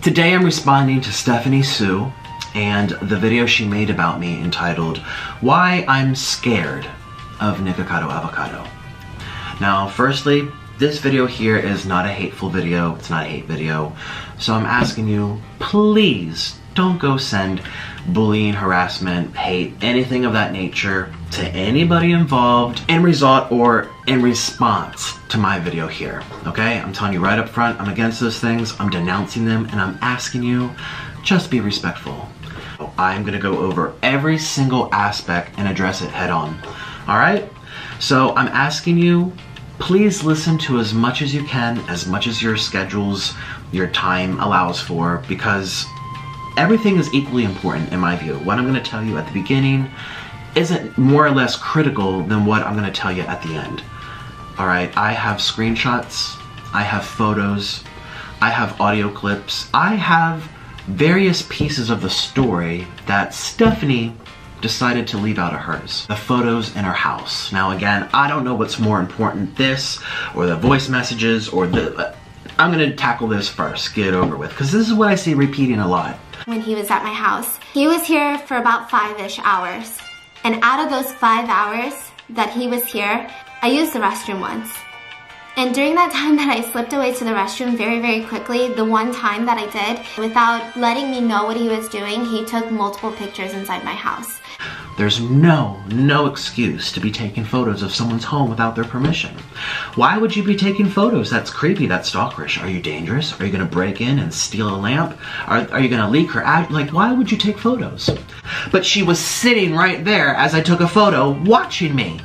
Today I'm responding to Stephanie Sue and the video she made about me entitled, Why I'm Scared of Nikocado Avocado. Now, firstly, this video here is not a hateful video, it's not a hate video, so I'm asking you, please don't go send bullying, harassment, hate, anything of that nature to anybody involved in result or in response to my video here, okay? I'm telling you right up front, I'm against those things, I'm denouncing them, and I'm asking you, just be respectful. I'm gonna go over every single aspect and address it head on, all right? So I'm asking you, please listen to as much as you can, as much as your schedules, your time allows for, because everything is equally important in my view. What I'm gonna tell you at the beginning isn't more or less critical than what I'm gonna tell you at the end. All right, I have screenshots, I have photos, I have audio clips, I have various pieces of the story that Stephanie decided to leave out of hers. The photos in her house. Now again, I don't know what's more important, this or the voice messages or the... I'm gonna tackle this first, get it over with, because this is what I see repeating a lot. When he was at my house, he was here for about 5-ish hours. And out of those 5 hours that he was here, I used the restroom once. And during that time that I slipped away to the restroom very, very quickly, the one time that I did, without letting me know what he was doing, he took multiple pictures inside my house. There's no excuse to be taking photos of someone's home without their permission. Why would you be taking photos? That's creepy, that's stalkerish. Are you dangerous? Are you gonna break in and steal a lamp? Are you gonna leak her ad? Like, why would you take photos? But she was sitting right there as I took a photo, watching me.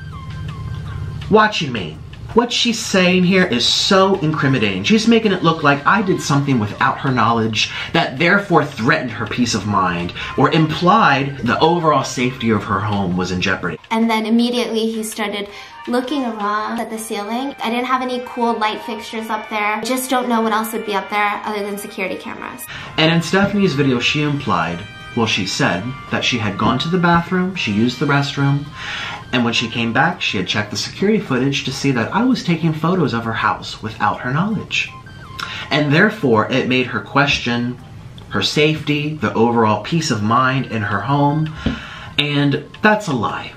Watching me. What she's saying here is so incriminating. She's making it look like I did something without her knowledge that therefore threatened her peace of mind or implied the overall safety of her home was in jeopardy. And then immediately he started looking around at the ceiling. I didn't have any cool light fixtures up there. Just don't know what else would be up there other than security cameras. And in Stephanie's video, she implied, well, she said that she had gone to the bathroom, she used the restroom, and when she came back, she had checked the security footage to see that I was taking photos of her house without her knowledge. And therefore, it made her question her safety, the overall peace of mind in her home, and that's a lie.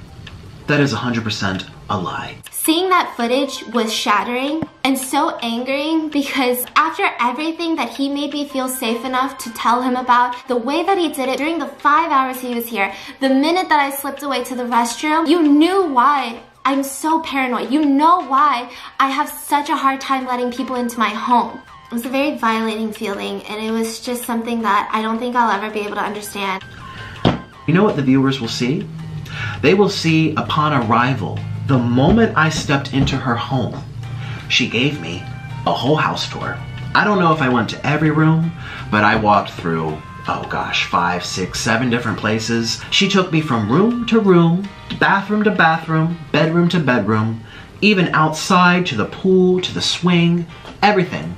That is 100% a lie. Seeing that footage was shattering and so angering because after everything that he made me feel safe enough to tell him about, the way that he did it during the 5 hours he was here, the minute that I slipped away to the restroom, you knew why I'm so paranoid. You know why I have such a hard time letting people into my home. It was a very violating feeling, and it was just something that I don't think I'll ever be able to understand. You know what the viewers will see? They will see upon arrival, the moment I stepped into her home, she gave me a whole house tour. I don't know if I went to every room, but I walked through, oh gosh, 5, 6, 7 different places. She took me from room to room, bathroom to bathroom, bedroom to bedroom, even outside to the pool, to the swing, everything.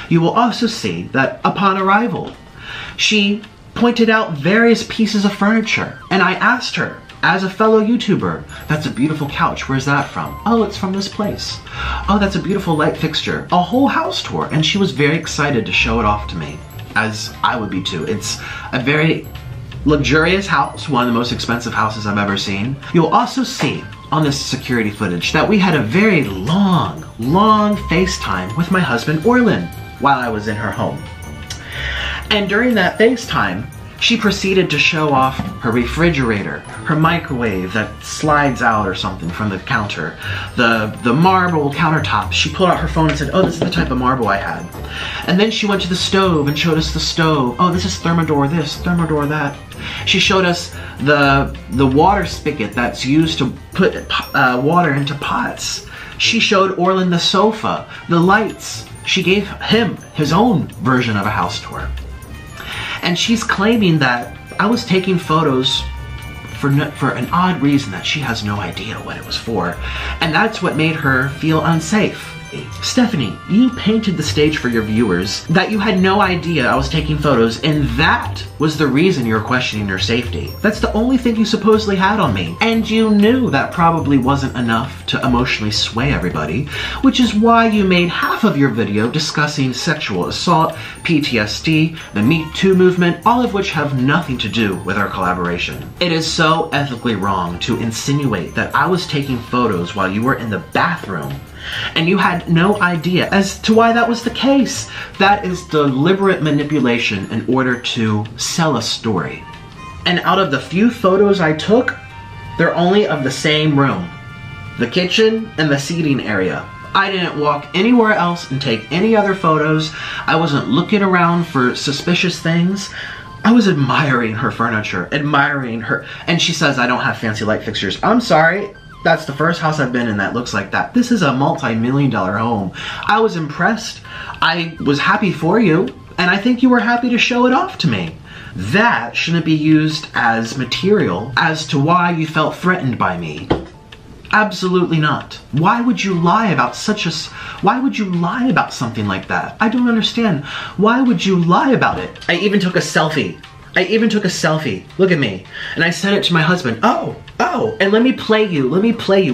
You will also see that upon arrival, she pointed out various pieces of furniture, and I asked her, as a fellow YouTuber, that's a beautiful couch, where's that from? Oh, it's from this place. Oh, that's a beautiful light fixture. A whole house tour, and she was very excited to show it off to me, as I would be too. It's a very luxurious house, one of the most expensive houses I've ever seen. You'll also see on this security footage that we had a very long FaceTime with my husband, Orlin, while I was in her home. And during that FaceTime, she proceeded to show off her refrigerator, her microwave that slides out or something from the counter, the marble countertop. She pulled out her phone and said, oh, this is the type of marble I had. And then she went to the stove and showed us the stove. Oh, this is Thermador this, Thermador that. She showed us the water spigot that's used to put water into pots. She showed Orlin the sofa, the lights. She gave him his own version of a house tour. And she's claiming that I was taking photos for an odd reason that she has no idea what it was for. And that's what made her feel unsafe. Stephanie, you painted the stage for your viewers that you had no idea I was taking photos, and that was the reason you were questioning your safety. That's the only thing you supposedly had on me. And you knew that probably wasn't enough to emotionally sway everybody, which is why you made half of your video discussing sexual assault, PTSD, the Me Too movement, all of which have nothing to do with our collaboration. It is so ethically wrong to insinuate that I was taking photos while you were in the bathroom and you had no idea as to why that was the case. That is deliberate manipulation in order to sell a story. And out of the few photos I took, they're only of the same room, the kitchen and the seating area. I didn't walk anywhere else and take any other photos. I wasn't looking around for suspicious things. I was admiring her furniture, admiring her. And she says I don't have fancy light fixtures. I'm sorry. That's the first house I've been in that looks like that. This is a multi-million-dollar home. I was impressed. I was happy for you, and I think you were happy to show it off to me. That shouldn't be used as material as to why you felt threatened by me. Absolutely not. Why would you lie about why would you lie about something like that? I don't understand. Why would you lie about it? I even took a selfie. Look at me. And I sent it to my husband. Oh, and let me play you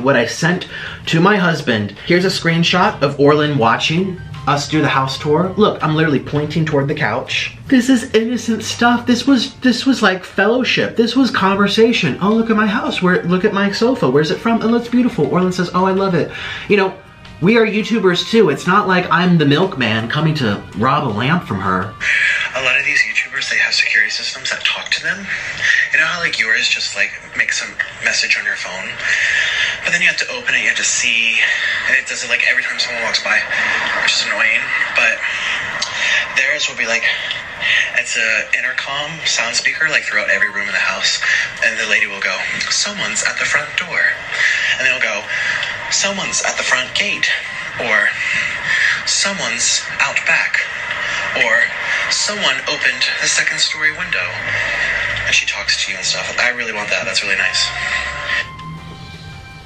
what I sent to my husband. Here's a screenshot of Orlin watching us do the house tour. Look, I'm literally pointing toward the couch. This is innocent stuff. This was like fellowship. This was conversation. Oh, look at my house. Look at my sofa. Where's it from? Oh, it's beautiful. Orlin says, oh, I love it. You know, we are YouTubers too. It's not like I'm the milkman coming to rob a lamp from her. A lot of these YouTubers, they have security systems that talk to them. You know how like yours just like makes a message on your phone, but then you have to open it, you have to see, and it does it like every time someone walks by, which is annoying. But theirs will be like, it's a intercom sound speaker like throughout every room in the house, and the lady will go, someone's at the front door, and they'll go, someone's at the front gate, or someone's out back, or someone opened the second story window. And she talks to you and stuff. I really want that. That's really nice.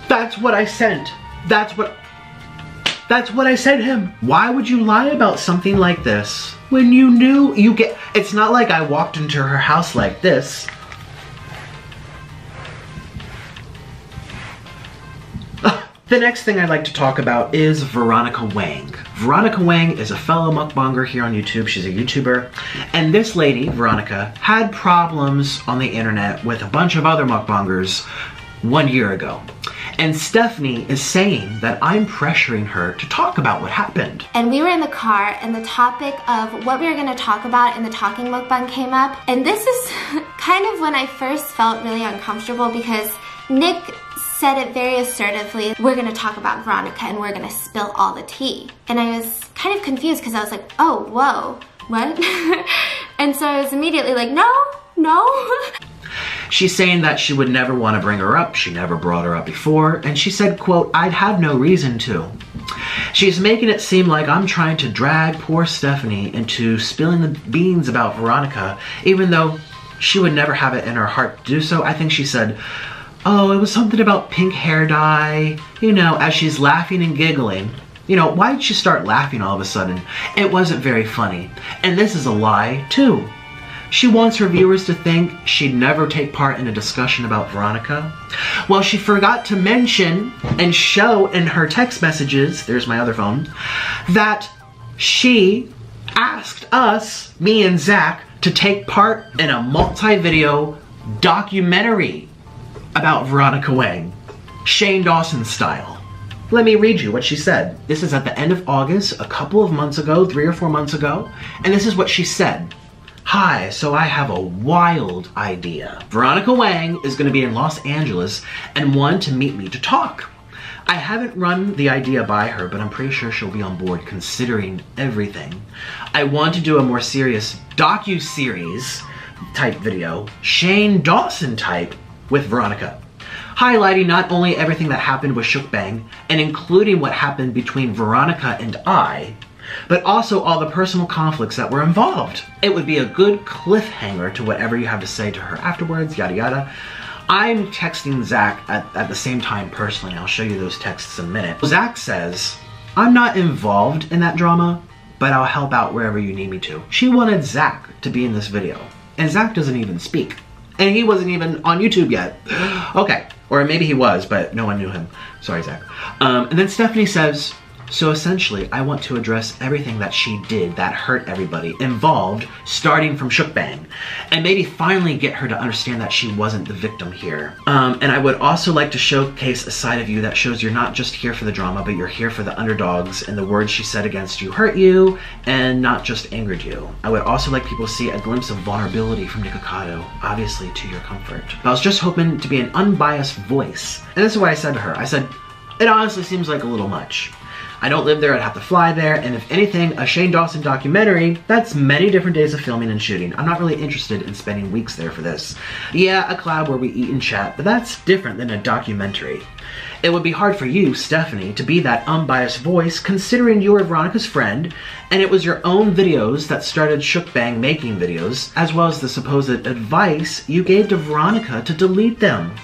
That's what I sent. That's what I sent him. Why would you lie about something like this when you knew it's not like I walked into her house like this. The next thing I'd like to talk about is Veronica Wang. Veronica Wang is a fellow mukbanger here on YouTube. She's a YouTuber. And this lady, Veronica, had problems on the internet with a bunch of other mukbangers 1 year ago. And Stephanie is saying that I'm pressuring her to talk about what happened. And we were in the car and the topic of what we were going to talk about in the talking mukbang came up. And this is kind of when I first felt really uncomfortable because Nick said it very assertively, we're gonna talk about Veronica and we're gonna spill all the tea. And I was kind of confused because I was like, oh, whoa, what? And so I was immediately like, no. She's saying that she would never want to bring her up. She never brought her up before. And she said, quote, I'd have no reason to. She's making it seem like I'm trying to drag poor Stephanie into spilling the beans about Veronica, even though she would never have it in her heart to do so. I think she said, oh, it was something about pink hair dye, you know, as she's laughing and giggling. You know, why did she start laughing all of a sudden? It wasn't very funny. And this is a lie, too. She wants her viewers to think she'd never take part in a discussion about Veronica. Well, she forgot to mention and show in her text messages, there's my other phone, that she asked us, me and Zach, to take part in a multi-video documentary about Veronica Wang, Shane Dawson style. Let me read you what she said. This is at the end of August, a couple of months ago, 3 or 4 months ago, and this is what she said. Hi, so I have a wild idea. Veronica Wang is gonna be in Los Angeles and wanted to meet me to talk. I haven't run the idea by her, but I'm pretty sure she'll be on board considering everything. I want to do a more serious docu-series type video, Shane Dawson type, with Veronica, highlighting not only everything that happened with Shook Bang and including what happened between Veronica and I, but also all the personal conflicts that were involved. It would be a good cliffhanger to whatever you have to say to her afterwards, yada yada. I'm texting Zach at the same time personally. I'll show you those texts in a minute. Zach says I'm not involved in that drama, but I'll help out wherever you need me to. She wanted Zach to be in this video, and Zach doesn't even speak. And he wasn't even on YouTube yet. Okay, or maybe he was, but no one knew him. Sorry, Zach. And then Stephanie says, so essentially, I want to address everything that she did that hurt everybody involved, starting from Shookbang, and maybe finally get her to understand that she wasn't the victim here. And I would also like to showcase a side of you that shows you're not just here for the drama, but you're here for the underdogs, and the words she said against you hurt you, and not just angered you. I would also like people to see a glimpse of vulnerability from Nikocado, obviously to your comfort. But I was just hoping to be an unbiased voice. And this is what I said to her. I said, it honestly seems like a little much. I don't live there, I'd have to fly there, and if anything, a Shane Dawson documentary, that's many different days of filming and shooting. I'm not really interested in spending weeks there for this. Yeah, a collab where we eat and chat, but that's different than a documentary. It would be hard for you, Stephanie, to be that unbiased voice considering you were Veronica's friend, and it was your own videos that started Shookbang making videos, as well as the supposed advice you gave to Veronica to delete them.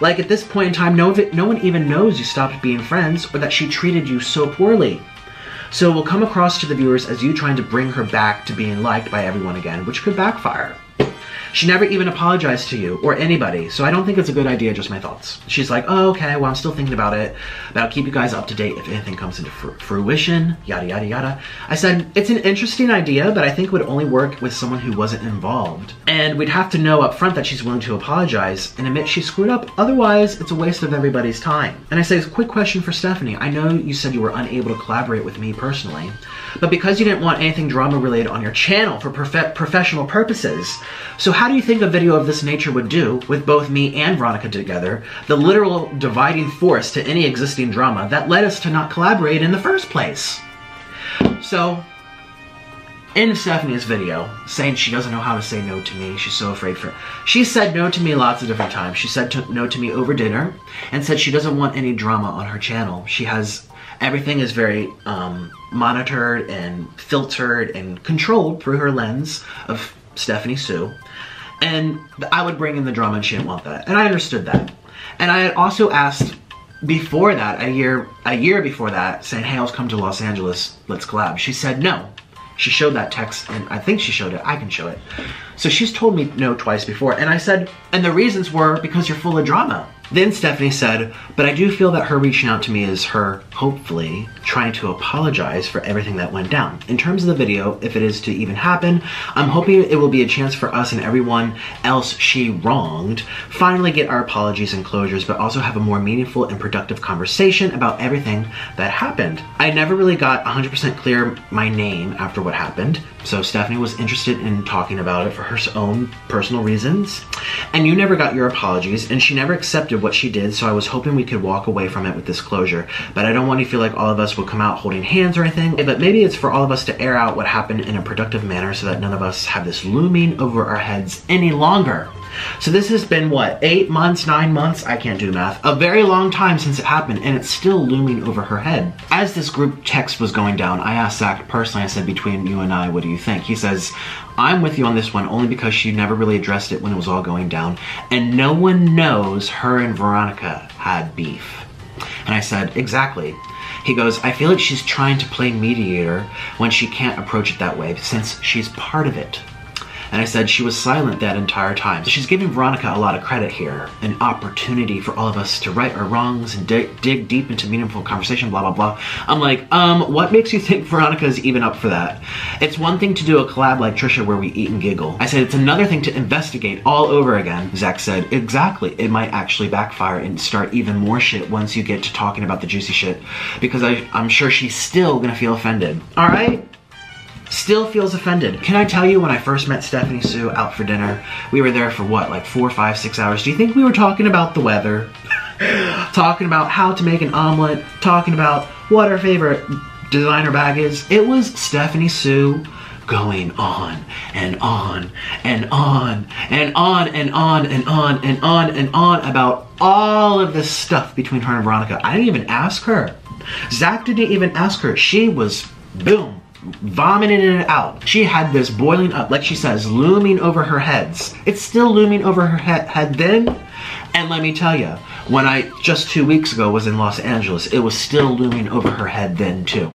Like, at this point in time, no one even knows you stopped being friends or that she treated you so poorly. So it will come across to the viewers as you trying to bring her back to being liked by everyone again, which could backfire. She never even apologized to you or anybody, so I don't think it's a good idea, just my thoughts. She's like, oh, okay, well, I'm still thinking about it, but I'll keep you guys up to date if anything comes into fruition, yada, yada, yada. I said, it's an interesting idea, but I think it would only work with someone who wasn't involved. And we'd have to know up front that she's willing to apologize and admit she screwed up, otherwise it's a waste of everybody's time. And I say, quick question for Stephanie. I know you said you were unable to collaborate with me personally, but because you didn't want anything drama related on your channel for professional purposes, so how do you think a video of this nature would do with both me and Veronica together, the literal dividing force to any existing drama that led us to not collaborate in the first place? So, in Stephanie's video, saying she doesn't know how to say no to me, she's so afraid for it. She said no to me lots of different times. She said no to me over dinner, and said she doesn't want any drama on her channel. She has, everything is very monitored and filtered and controlled through her lens of Stephanie Sue. And I would bring in the drama and she didn't want that. And I understood that. And I had also asked before that, a year before that, saying, hey, I'll come to Los Angeles, let's collab. She said no. She showed that text, and I think she showed it, I can show it. So she's told me no twice before, and I said, and the reasons were because you're full of drama. Then Stephanie said, but I do feel that her reaching out to me is her, hopefully, trying to apologize for everything that went down. In terms of the video, if it is to even happen, I'm hoping it will be a chance for us and everyone else she wronged finally get our apologies and closures, but also have a more meaningful and productive conversation about everything that happened. I never really got 100% clear my name after what happened, so Stephanie was interested in talking about it for her own personal reasons, and you never got your apologies, and she never accepted what she did, so I was hoping we could walk away from it with this closure. But I don't want you to feel like all of us will come out holding hands or anything, but maybe it's for all of us to air out what happened in a productive manner so that none of us have this looming over our heads any longer. So this has been, what, 8 months, 9 months? I can't do math. A very long time since it happened, and it's still looming over her head. As this group text was going down, I asked Zach personally, I said, between you and I, what do you think? He says, I'm with you on this one only because she never really addressed it when it was all going down, and no one knows her and Veronica had beef. And I said, exactly. He goes, I feel like she's trying to play mediator when she can't approach it that way since she's part of it. And I said she was silent that entire time. So she's giving Veronica a lot of credit here, an opportunity for all of us to right our wrongs and dig deep into meaningful conversation, blah, blah, blah. I'm like, what makes you think Veronica's even up for that? It's one thing to do a collab like Trisha where we eat and giggle. I said, it's another thing to investigate all over again. Zach said, exactly. It might actually backfire and start even more shit once you get to talking about the juicy shit, because I'm sure she's still gonna feel offended. All right? Still feels offended. Can I tell you, when I first met Stephanie Sue out for dinner, we were there for what, like 4, 5, 6 hours? Do you think we were talking about the weather? Talking about how to make an omelet? Talking about what our favorite designer bag is? It was Stephanie Sue going on and on and on and on and on and on and on and on about all of this stuff between her and Veronica. I didn't even ask her. Zach didn't even ask her. She was, boom, vomiting it out. She had this boiling up, like she says, looming over her heads. It's still looming over her head then. And let me tell you, When I, just 2 weeks ago, was in Los Angeles, it was still looming over her head then too.